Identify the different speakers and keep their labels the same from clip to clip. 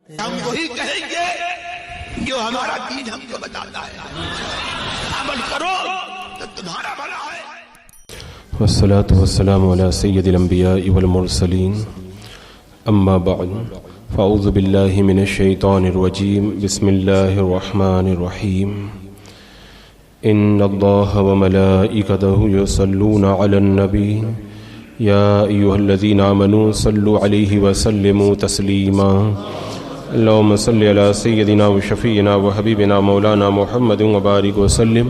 Speaker 1: ہم وہی کہیں گے جو ہمارا دین ہم کو بتاتا ہے، عمل کرو تو تمہارا بھلا ہے۔
Speaker 2: والصلاة والسلام على سید الانبیاء والمرسلین، اما بعد فاعوذ باللہ من الشیطان الرجیم، بسم اللہ الرحمن الرحیم۔ ان اللہ وملائکتہ یصلون علی النبی یا ایہا الذین آمنوا صلوا علیہ وسلموا تسلیما۔ اللہم صلی علی سیدنا وشفیعنا وحبیبنا مولانا محمد وبارک وسلم،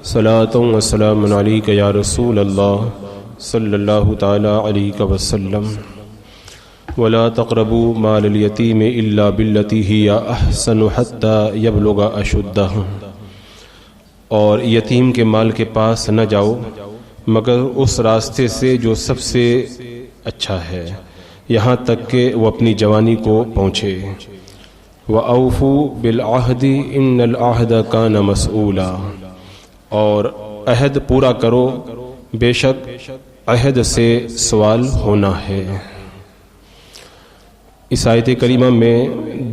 Speaker 2: صلاۃ وسلام علیک یا رسول اللہ صلی اللہ تعالی علیہ وسلم۔ ولا تقربوا مال الیتیم الا باللتی ہی احسن حتی یبلغ اشدہ، اور یتیم کے مال کے پاس نہ جاؤ مگر اس راستے سے جو سب سے اچھا ہے، یہاں تک کہ وہ اپنی جوانی کو پہنچے۔ وَأَوْفُوا بِالْعَهْدِ إِنَّ الْعَهْدَ كَانَ مَسْئُولًا، اور عہد پورا کرو، بے شک عہد سے سوال ہونا ہے۔ اس آیت کریمہ میں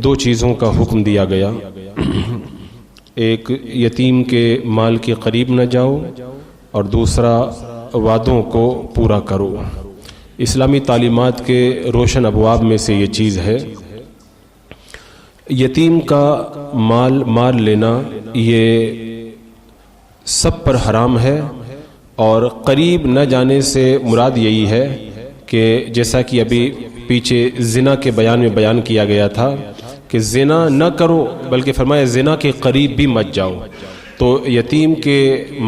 Speaker 2: دو چیزوں کا حکم دیا گیا، ایک یتیم کے مال کے قریب نہ جاؤ، اور دوسرا وعدوں کو پورا کرو۔ اسلامی تعلیمات کے روشن ابواب میں سے یہ چیز ہے۔ یتیم کا مال لینا یہ سب پر حرام ہے، اور قریب نہ جانے سے مراد یہی ہے کہ جیسا کہ ابھی پیچھے زنا کے بیان میں بیان کیا گیا تھا کہ زنا نہ کرو، بلکہ فرمایا زنا کے قریب بھی مت جاؤ۔ تو یتیم کے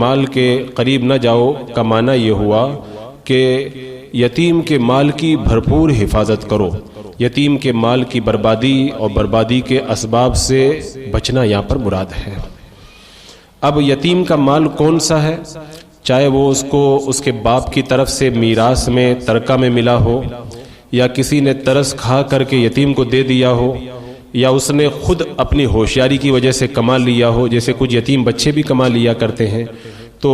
Speaker 2: مال کے قریب نہ جاؤ کا معنی یہ ہوا کہ یتیم کے مال کی بھرپور حفاظت کرو، یتیم کے مال کی بربادی اور بربادی کے اسباب سے بچنا یہاں پر مراد ہے۔ اب یتیم کا مال کون سا ہے، چاہے وہ اس کو اس کے باپ کی طرف سے میراث میں ترکہ میں ملا ہو، یا کسی نے ترس کھا کر کے یتیم کو دے دیا ہو، یا اس نے خود اپنی ہوشیاری کی وجہ سے کما لیا ہو، جیسے کچھ یتیم بچے بھی کما لیا کرتے ہیں۔ تو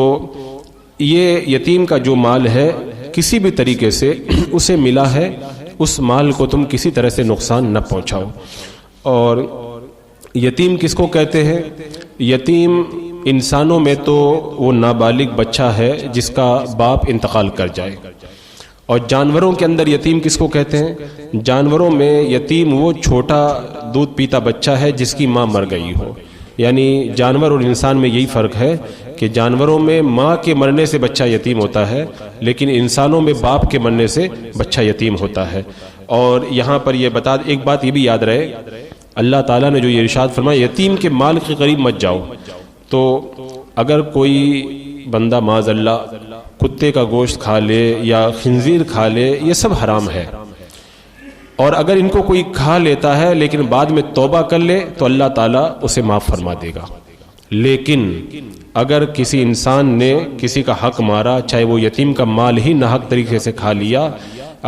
Speaker 2: یہ یتیم کا جو مال ہے کسی بھی طریقے سے اسے ملا ہے، اس مال کو تم کسی طرح سے نقصان نہ پہنچاؤ۔ اور یتیم کس کو کہتے ہیں؟ یتیم انسانوں میں تو وہ نابالغ بچہ ہے جس کا باپ انتقال کر جائے، اور جانوروں کے اندر یتیم کس کو کہتے ہیں؟ جانوروں میں یتیم وہ چھوٹا دودھ پیتا بچہ ہے جس کی ماں مر گئی ہو۔ یعنی جانور اور انسان میں یہی فرق ہے کہ جانوروں میں ماں کے مرنے سے بچہ یتیم ہوتا ہے، لیکن انسانوں میں باپ کے مرنے سے بچہ یتیم ہوتا ہے۔ اور یہاں پر یہ ایک بات یہ بھی یاد رہے، اللہ تعالیٰ نے جو یہ ارشاد فرمایا یتیم کے مال کے قریب مت جاؤ، تو اگر کوئی بندہ معاذ اللہ کتے کا گوشت کھا لے یا خنزیر کھا لے، یہ سب حرام ہے، اور اگر ان کو کوئی کھا لیتا ہے لیکن بعد میں توبہ کر لے تو اللہ تعالیٰ اسے معاف فرما دے گا۔ لیکن اگر کسی انسان نے کسی کا حق مارا، چاہے وہ یتیم کا مال ہی ناحق طریقے سے کھا لیا،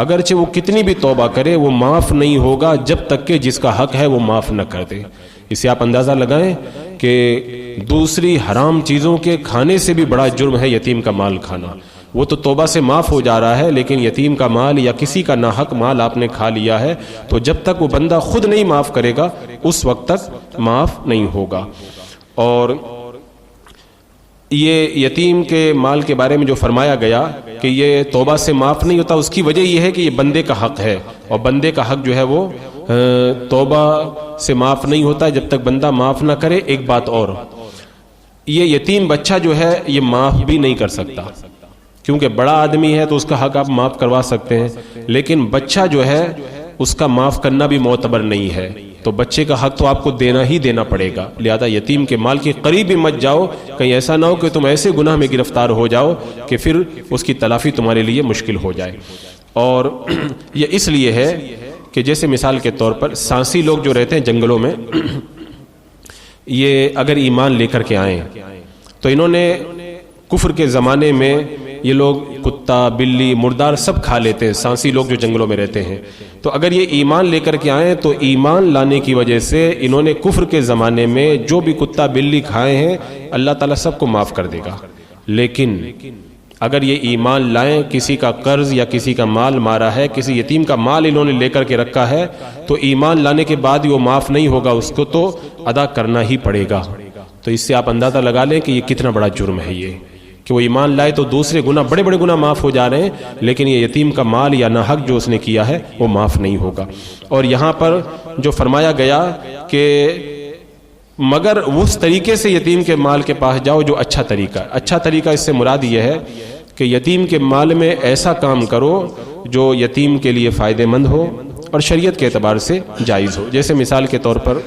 Speaker 2: اگرچہ وہ کتنی بھی توبہ کرے وہ معاف نہیں ہوگا جب تک کہ جس کا حق ہے وہ معاف نہ کر دے۔ اسے آپ اندازہ لگائیں کہ دوسری حرام چیزوں کے کھانے سے بھی بڑا جرم ہے یتیم کا مال کھانا۔ وہ تو توبہ سے معاف ہو جا رہا ہے، لیکن یتیم کا مال یا کسی کا ناحق مال آپ نے کھا لیا ہے تو جب تک وہ بندہ خود نہیں معاف کرے گا اس وقت تک معاف نہیں ہوگا۔ اور یہ یتیم کے مال کے بارے میں جو فرمایا گیا کہ یہ توبہ سے معاف نہیں ہوتا، اس کی وجہ یہ ہے کہ یہ بندے کا حق ہے، اور بندے کا حق جو ہے وہ توبہ سے معاف نہیں ہوتا جب تک بندہ معاف نہ کرے۔ ایک بات اور، یہ یتیم بچہ جو ہے یہ معاف بھی نہیں کر سکتا، کیونکہ بڑا آدمی ہے تو اس کا حق آپ معاف کروا سکتے ہیں، لیکن بچہ جو ہے اس کا معاف کرنا بھی معتبر نہیں ہے، تو بچے کا حق تو آپ کو دینا ہی دینا پڑے گا۔ لہذا یتیم کے مال کے قریب بھی مت جاؤ، کہیں ایسا نہ ہو کہ تم ایسے گناہ میں گرفتار ہو جاؤ کہ پھر اس کی تلافی تمہارے لیے مشکل ہو جائے۔ اور یہ اس لیے ہے کہ جیسے مثال کے طور پر سانسی لوگ جو رہتے ہیں جنگلوں میں، یہ اگر ایمان لے کر کے آئیں تو انہوں نے کفر کے زمانے میں یہ لوگ کتا بلی مردار سب کھا لیتے ہیں، سانسی لوگ جو جنگلوں میں رہتے ہیں، تو اگر یہ ایمان لے کر کے آئیں تو ایمان لانے کی وجہ سے انہوں نے کفر کے زمانے میں جو بھی کتا بلی کھائے ہیں اللہ تعالیٰ سب کو معاف کر دے گا۔ لیکن اگر یہ ایمان لائیں، کسی کا قرض یا کسی کا مال مارا ہے، کسی یتیم کا مال انہوں نے لے کر کے رکھا ہے، تو ایمان لانے کے بعد وہ معاف نہیں ہوگا، اس کو تو ادا کرنا ہی پڑے گا۔ تو اس سے آپ اندازہ لگا لیں کہ یہ کتنا بڑا جرم ہے، یہ کہ وہ ایمان لائے تو دوسرے گناہ، بڑے بڑے گناہ معاف ہو جا رہے ہیں، لیکن یہ یتیم کا مال یا ناحق جو اس نے کیا ہے وہ معاف نہیں ہوگا۔ اور یہاں پر جو فرمایا گیا کہ مگر اس طریقے سے یتیم کے مال کے پاس جاؤ جو اچھا طریقہ ہے۔ اچھا طریقہ اس سے مراد یہ ہے کہ یتیم کے مال میں ایسا کام کرو جو یتیم کے لیے فائدہ مند ہو اور شریعت کے اعتبار سے جائز ہو۔ جیسے مثال کے طور پر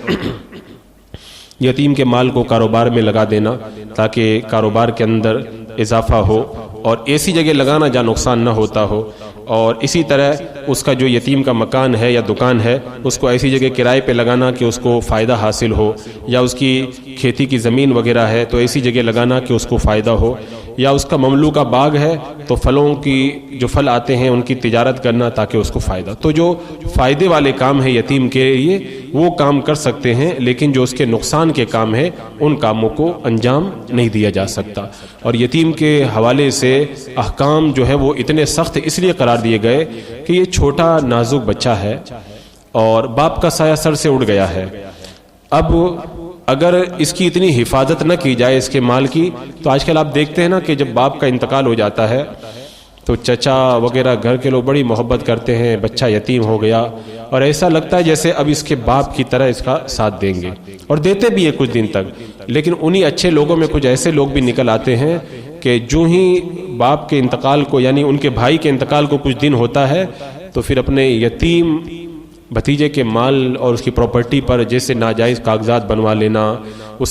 Speaker 2: یتیم کے مال کو کاروبار میں لگا دینا تاکہ کاروبار کے اندر اضافہ ہو، اور ایسی جگہ لگانا جہاں نقصان نہ ہوتا ہو، اور اسی طرح اس کا جو یتیم کا مکان ہے یا دکان ہے اس کو ایسی جگہ کرائے پہ لگانا کہ اس کو فائدہ حاصل ہو، یا اس کی کھیتی کی زمین وغیرہ ہے تو ایسی جگہ لگانا کہ اس کو فائدہ ہو، یا اس کا مملوکہ باغ ہے تو پھلوں کی جو پھل آتے ہیں ان کی تجارت کرنا تاکہ اس کو فائدہ۔ تو جو فائدے والے کام ہیں یتیم کے لیے وہ کام کر سکتے ہیں، لیکن جو اس کے نقصان کے کام ہیں ان کاموں کو انجام نہیں دیا جا سکتا۔ اور یتیم کے حوالے سے احکام جو ہے وہ اتنے سخت اس لیے قرار دیے گئے کہ یہ چھوٹا نازک بچہ ہے اور باپ کا سایہ سر سے اڑ گیا ہے۔ اب اگر اس کی اتنی حفاظت نہ کی جائے اس کے مال کی، تو آج کل آپ دیکھتے ہیں نا کہ جب باپ کا انتقال ہو جاتا ہے تو چچا وغیرہ گھر کے لوگ بڑی محبت کرتے ہیں، بچہ یتیم ہو گیا، اور ایسا لگتا ہے جیسے اب اس کے باپ کی طرح اس کا ساتھ دیں گے، اور دیتے بھی ہیں کچھ دن تک۔ لیکن انہی اچھے لوگوں میں کچھ ایسے لوگ بھی نکل آتے ہیں کہ جو ہی باپ کے انتقال کو، یعنی ان کے بھائی کے انتقال کو کچھ دن ہوتا ہے، تو پھر اپنے یتیم بھتیجے کے مال اور اس کی پراپرٹی پر جیسے ناجائز کاغذات بنوا لینا، اس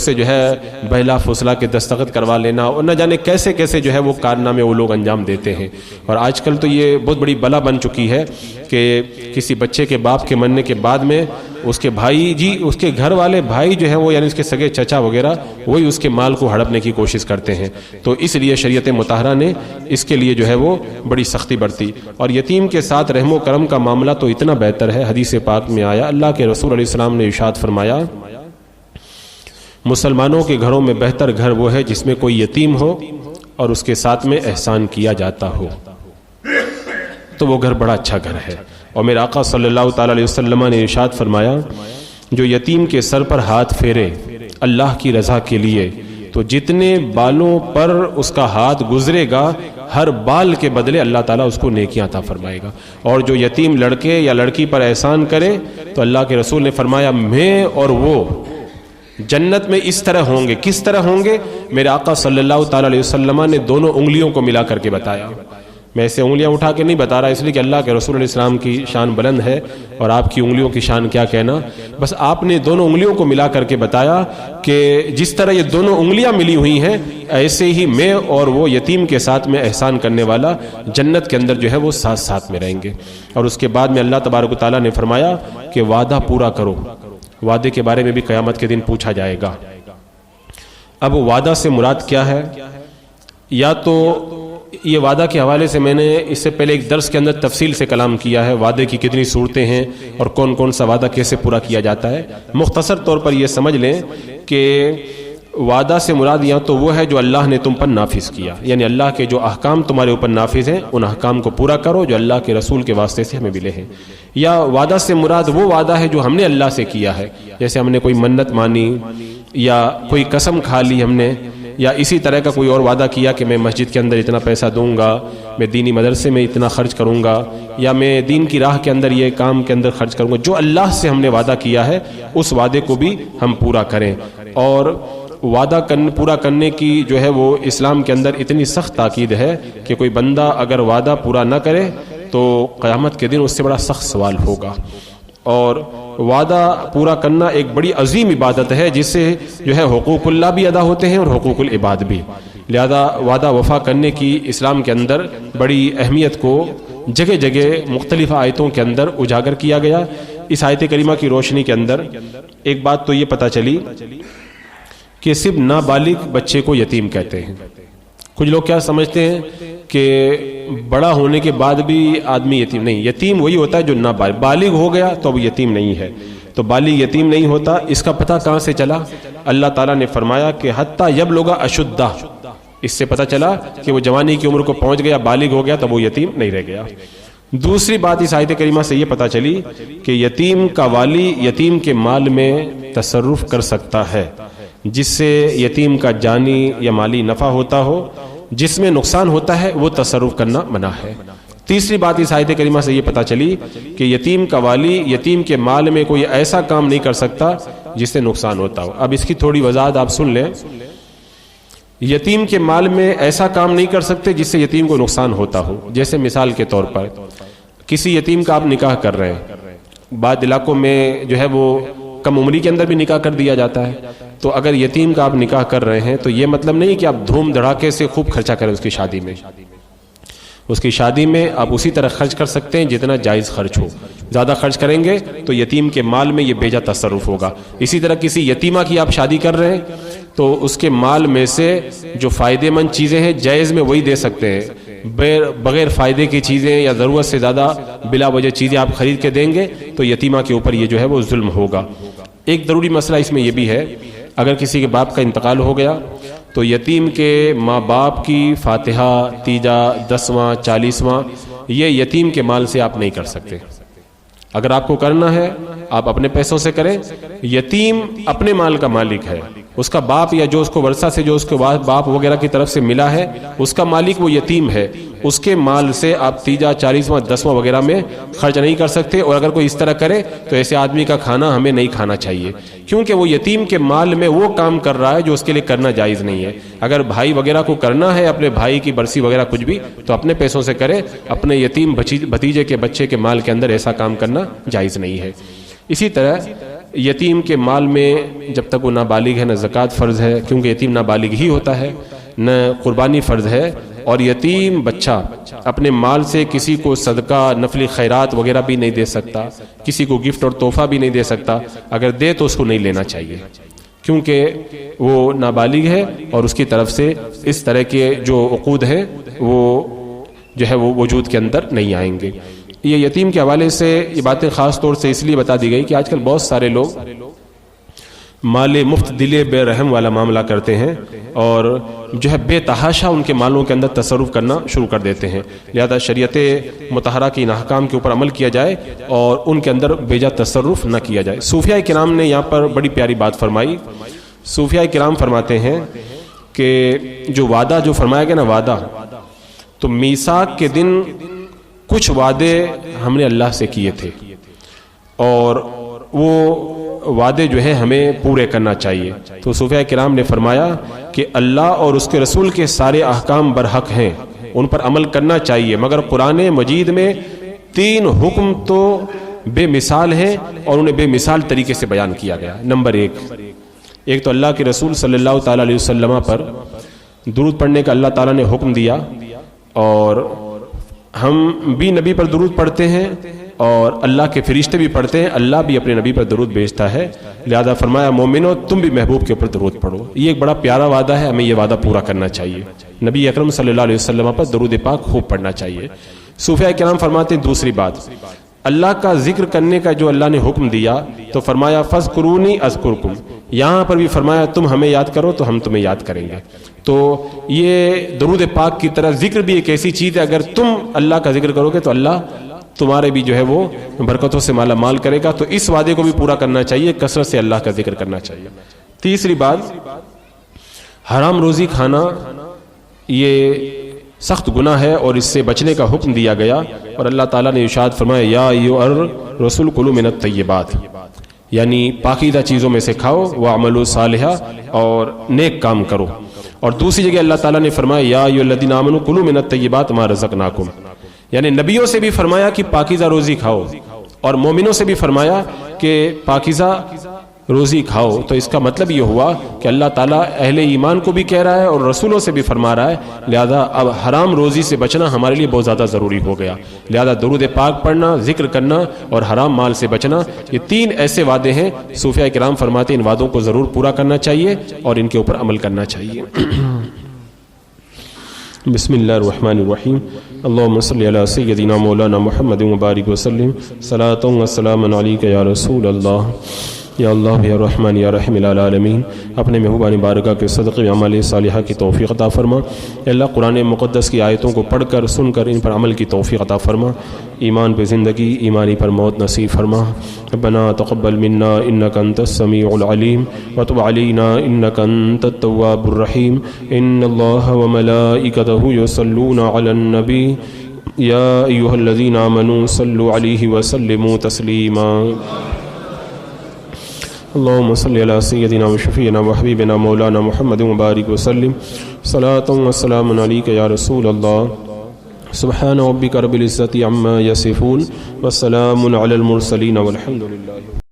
Speaker 2: سے جو ہے بہلا فسلا کے دستخط کروا لینا، اور نہ جانے کیسے کیسے جو ہے وہ کارنامے وہ لوگ انجام دیتے ہیں۔ اور آج کل تو یہ بہت بڑی بلا بن چکی ہے کہ کسی بچے کے باپ کے مرنے کے بعد میں اس کے بھائی اس کے گھر والے بھائی جو ہیں وہ، یعنی اس کے سگے چچا وغیرہ، وہی اس کے مال کو ہڑپنے کی کوشش کرتے ہیں۔ تو اس لیے شریعت مطہرہ نے اس کے لیے جو ہے وہ بڑی سختی برتی۔ اور یتیم کے ساتھ رحم و کرم کا معاملہ تو اتنا بہتر ہے، حدیث پاک میں آیا، اللہ کے رسول علیہ السلام نے ارشاد فرمایا، مسلمانوں کے گھروں میں بہتر گھر وہ ہے جس میں کوئی یتیم ہو اور اس کے ساتھ میں احسان کیا جاتا ہو، تو وہ گھر بڑا اچھا گھر ہے۔ اور میرے آقا صلی اللہ تعالی علیہ وسلم نے ارشاد فرمایا، جو یتیم کے سر پر ہاتھ پھیرے اللہ کی رضا کے لیے، تو جتنے بالوں پر اس کا ہاتھ گزرے گا ہر بال کے بدلے اللہ تعالیٰ اس کو نیکیاں عطا فرمائے گا۔ اور جو یتیم لڑکے یا لڑکی پر احسان کرے تو اللہ کے رسول نے فرمایا، میں اور وہ جنت میں اس طرح ہوں گے۔ کس طرح ہوں گے؟ میرے آقا صلی اللہ تعالی علیہ وسلم نے دونوں انگلیوں کو ملا کر کے بتایا۔ میں ایسے انگلیاں اٹھا کے نہیں بتا رہا، اس لیے کہ اللہ کے رسول علیہ السلام کی شان بلند ہے اور آپ کی انگلیوں کی شان کیا کہنا، بس آپ نے دونوں انگلیوں کو ملا کر کے بتایا کہ جس طرح یہ دونوں انگلیاں ملی ہوئی ہیں، ایسے ہی میں اور وہ یتیم کے ساتھ میں احسان کرنے والا جنت کے اندر جو ہے وہ ساتھ ساتھ میں رہیں گے۔ اور اس کے بعد میں اللہ تبارک و تعالیٰ نے فرمایا کہ وعدہ پورا کرو۔ وعدے کے بارے میں بھی قیامت کے دن پوچھا جائے گا۔ اب وعدہ سے مراد کیا ہے؟ یا تو یہ وعدہ کے حوالے سے میں نے اس سے پہلے ایک درس کے اندر تفصیل سے کلام کیا ہے، وعدے کی کتنی صورتیں ہیں اور کون کون سا وعدہ کیسے پورا کیا جاتا ہے۔ مختصر طور پر یہ سمجھ لیں کہ وعدہ سے مراد یا تو وہ ہے جو اللہ نے تم پر نافذ کیا، یعنی اللہ کے جو احکام تمہارے اوپر نافذ ہیں ان احکام کو پورا کرو جو اللہ کے رسول کے واسطے سے ہمیں ملے ہیں۔ یا وعدہ سے مراد وہ وعدہ ہے جو ہم نے اللہ سے کیا ہے، جیسے ہم نے کوئی منت مانی یا کوئی قسم کھا لی ہم نے، یا اسی طرح کا کوئی اور وعدہ کیا کہ میں مسجد کے اندر اتنا پیسہ دوں گا، میں دینی مدرسے میں اتنا خرچ کروں گا، یا میں دین کی راہ کے اندر یہ کام کے اندر خرچ کروں گا۔ جو اللہ سے ہم نے وعدہ کیا ہے اس وعدے کو بھی ہم پورا کریں۔ اور وعدہ پورا کرنے کی جو ہے وہ اسلام کے اندر اتنی سخت تاکید ہے کہ کوئی بندہ اگر وعدہ پورا نہ کرے تو قیامت کے دن اس سے بڑا سخت سوال ہوگا۔ اور وعدہ پورا کرنا ایک بڑی عظیم عبادت ہے جس سے جو ہے حقوق اللہ بھی ادا ہوتے ہیں اور حقوق العباد بھی، لہذا وعدہ وفا کرنے کی اسلام کے اندر بڑی اہمیت کو جگہ جگہ مختلف آیتوں کے اندر اجاگر کیا گیا۔ اس آیت کریمہ کی روشنی کے اندر ایک بات تو یہ پتہ چلی کہ صرف نابالغ بچے کو یتیم کہتے ہیں۔ کچھ لوگ کیا سمجھتے ہیں کہ بڑا ہونے کے بعد بھی آدمی یتیم نہیں، یتیم وہی ہوتا ہے جو نابالغ، بالغ ہو گیا تو اب یتیم نہیں ہے، تو بالغ یتیم نہیں ہوتا۔ اس کا پتہ کہاں سے چلا؟ اللہ تعالیٰ نے فرمایا کہ حتیٰ یبلغ اشدہ، اس سے پتہ چلا کہ وہ جوانی کی عمر کو پہنچ گیا، بالغ ہو گیا، تب وہ یتیم نہیں رہ گیا۔ دوسری بات اس آیت کریمہ سے یہ پتہ چلی کہ یتیم کا والی یتیم کے مال میں تصرف کر سکتا ہے، جس سے یتیم کا جانی یا مالی نفع ہوتا ہو، جس میں نقصان ہوتا ہے وہ تصرف کرنا منع ہے۔ تیسری بات اس آیت کریمہ سے یہ پتہ چلی کہ یتیم کا والی یتیم کے مال میں کوئی ایسا کام نہیں کر سکتا جس سے نقصان ہوتا ہو۔ اب اس کی تھوڑی وضاحت آپ سن لیں۔ یتیم کے مال میں ایسا کام نہیں کر سکتے جس سے یتیم کو نقصان ہوتا ہو، جیسے مثال کے طور پر کسی یتیم کا آپ نکاح کر رہے ہیں، بعض علاقوں میں جو ہے وہ کم عمری کے اندر بھی نکاح کر دیا جاتا ہے، تو اگر یتیم کا آپ نکاح کر رہے ہیں تو یہ مطلب نہیں کہ آپ دھوم دھڑاکے سے خوب خرچہ کریں اس کی شادی میں۔ اس کی شادی میں آپ اسی طرح خرچ کر سکتے ہیں جتنا جائز خرچ ہو، زیادہ خرچ کریں گے تو یتیم کے مال میں یہ بیجا تصرف ہوگا۔ اسی طرح کسی یتیمہ کی آپ شادی کر رہے ہیں تو اس کے مال میں سے جو فائدے مند چیزیں ہیں جائز میں وہی دے سکتے ہیں، بغیر فائدے کی چیزیں یا ضرورت سے زیادہ بلا وجہ چیزیں آپ خرید کے دیں گے تو یتیمہ کے اوپر یہ جو ہے وہ ظلم ہوگا۔ ایک ضروری مسئلہ اس میں یہ بھی ہے، اگر کسی کے باپ کا انتقال ہو گیا تو یتیم کے ماں باپ کی فاتحہ، تیجا، 10واں، 40واں یہ یتیم کے مال سے آپ نہیں کر سکتے۔ اگر آپ کو کرنا ہے آپ اپنے پیسوں سے کریں، یتیم اپنے مال کا مالک ہے، اس کا باپ یا جو اس کو ورثہ سے جو اس کے باپ وغیرہ کی طرف سے ملا ہے اس کا مالک وہ یتیم ہے، اس کے مال سے آپ تیجا، 40واں، 10واں وغیرہ میں خرچ نہیں کر سکتے، اور اگر کوئی اس طرح کرے تو ایسے آدمی کا کھانا ہمیں نہیں کھانا چاہیے، کیونکہ وہ یتیم کے مال میں وہ کام کر رہا ہے جو اس کے لیے کرنا جائز نہیں ہے۔ اگر بھائی وغیرہ کو کرنا ہے اپنے بھائی کی برسی وغیرہ کچھ بھی تو اپنے پیسوں سے کرے، اپنے یتیم بھتیجے کے بچے کے مال کے اندر ایسا کام کرنا جائز نہیں ہے۔ اسی طرح یتیم کے مال میں جب تک وہ نابالغ ہے نہ زکوٰۃ فرض ہے، کیونکہ یتیم نابالغ ہی ہوتا ہے، نہ قربانی فرض ہے، اور یتیم بچہ اپنے مال سے کسی کو صدقہ، نفلی خیرات وغیرہ بھی نہیں دے سکتا، کسی کو گفٹ اور تحفہ بھی نہیں دے سکتا، اگر دے تو اس کو نہیں لینا چاہیے، کیونکہ وہ نابالغ ہے اور اس کی طرف سے اس طرح کے جو عقود ہیں وہ جو ہے وہ وجود کے اندر نہیں آئیں گے۔ یہ یتیم کے حوالے سے یہ باتیں خاص طور سے اس لیے بتا دی گئی کہ آج کل بہت سارے لوگ مال مفت دلے بے رحم والا معاملہ کرتے ہیں اور جو ہے بے تحاشا ان کے مالوں کے اندر تصرف کرنا شروع کر دیتے ہیں، لہذا شریعت مطہرہ کے ان احکام کے اوپر عمل کیا جائے اور ان کے اندر بیجا تصرف نہ کیا جائے۔ صوفیاء کرام نے یہاں پر بڑی پیاری بات فرمائی۔ صوفیاء کرام فرماتے ہیں کہ جو وعدہ جو فرمایا گیا نا وعدہ، تو میثاق کے دن کچھ وعدے ہم نے اللہ سے کیے تھے اور وہ وعدے جو ہے ہمیں پورے کرنا چاہیے، تو صوفیاء کرام نے فرمایا کہ اللہ اور اس کے رسول کے سارے احکام برحق ہیں، ان پر عمل کرنا چاہیے، مگر قرآن مجید میں 3 حکم تو بے مثال ہیں اور انہیں بے مثال طریقے سے بیان کیا گیا۔ نمبر 1 تو اللہ کے رسول صلی اللہ تعالیٰ علیہ وسلم پر درود پڑھنے کا اللہ تعالیٰ نے حکم دیا، اور ہم بھی نبی پر درود پڑھتے ہیں اور اللہ کے فرشتے بھی پڑھتے ہیں، اللہ بھی اپنے نبی پر درود بھیجتا ہے، لہذا فرمایا مومنو تم بھی محبوب کے اوپر درود پڑھو۔ یہ ایک بڑا پیارا وعدہ ہے، ہمیں یہ وعدہ پورا کرنا چاہیے، نبی اکرم صلی اللہ علیہ وسلم پر درود پاک خوب پڑھنا چاہیے۔ صوفیاء کرام فرماتے ہیں دوسری بات، اللہ کا ذکر کرنے کا جو اللہ نے حکم دیا تو فرمایا فذکرونی اذکرکم، یہاں پر بھی فرمایا تم ہمیں یاد کرو تو ہم تمہیں یاد کریں گے۔ تو یہ درود پاک کی طرح ذکر بھی ایک ایسی چیز ہے، اگر تم اللہ کا ذکر کرو گے تو اللہ تمہارے بھی جو ہے وہ برکتوں سے مالا مال کرے گا، تو اس وعدے کو بھی پورا کرنا چاہیے، کثرت سے اللہ کا ذکر کرنا چاہیے۔ تیسری بات، حرام روزی کھانا یہ سخت گناہ ہے اور اس سے بچنے کا حکم دیا گیا، اور اللہ تعالیٰ نے ارشاد فرمایا یا ایھا الرسول کلوا من الطیبات، یعنی پاکیزہ چیزوں میں سے کھاؤ، واعملوا صالحا، اور نیک کام کرو۔ اور دوسری جگہ اللہ تعالیٰ نے فرمایا یا ایھا الذین آمنوا کلوا من الطیبات ما رزقناکم، یعنی نبیوں سے بھی فرمایا کہ پاکیزہ روزی کھاؤ اور مومنوں سے بھی فرمایا کہ پاکیزہ روزی کھاؤ۔ تو اس کا مطلب یہ ہوا کہ اللہ تعالیٰ اہل ایمان کو بھی کہہ رہا ہے اور رسولوں سے بھی فرما رہا ہے، لہذا اب حرام روزی سے بچنا ہمارے لیے بہت زیادہ ضروری ہو گیا، لہذا درود پاک پڑھنا، ذکر کرنا اور حرام مال سے بچنا، یہ 3 ایسے وعدے ہیں صوفیاء کرام فرماتے ہیں ان وعدوں کو ضرور پورا کرنا چاہیے اور ان کے اوپر عمل کرنا چاہیے۔ بسم اللہ الرحمن الرحیم، اللہم صلی علی سیدنا مولانا محمد وبارک وسلم، صلاۃ و سلام علیک یا رسول اللہ۔ یا اللہ یا رحمان یا رحیم العالمین، اپنے محبوبان بارگاہ کے صدقے میں عمل صالحہ کی توفیق عطا فرما۔ اے اللہ قرآن مقدس کی آیتوں کو پڑھ کر سن کر ان پر عمل کی توفیق عطا فرما، ایمان پہ زندگی ایمانی پر موت نصیب فرما۔ ربنا تقبل منا انک انت السمیع العلیم وتب علینا انک انت التواب الرحیم۔ ان اللہ وملائکتہ یصلون علی النبی یا ایھا الذین آمنوا صلوا علیہ وسلموا تسلیما۔ اللهم صل على سيدنا وشفيعنا وحبيبنا مولانا محمد وبارك وسلم صلاة وسلام عليك يا رسول الله۔ سبحان ربك رب العزة عما يصفون والسلام على المرسلين والحمد لله۔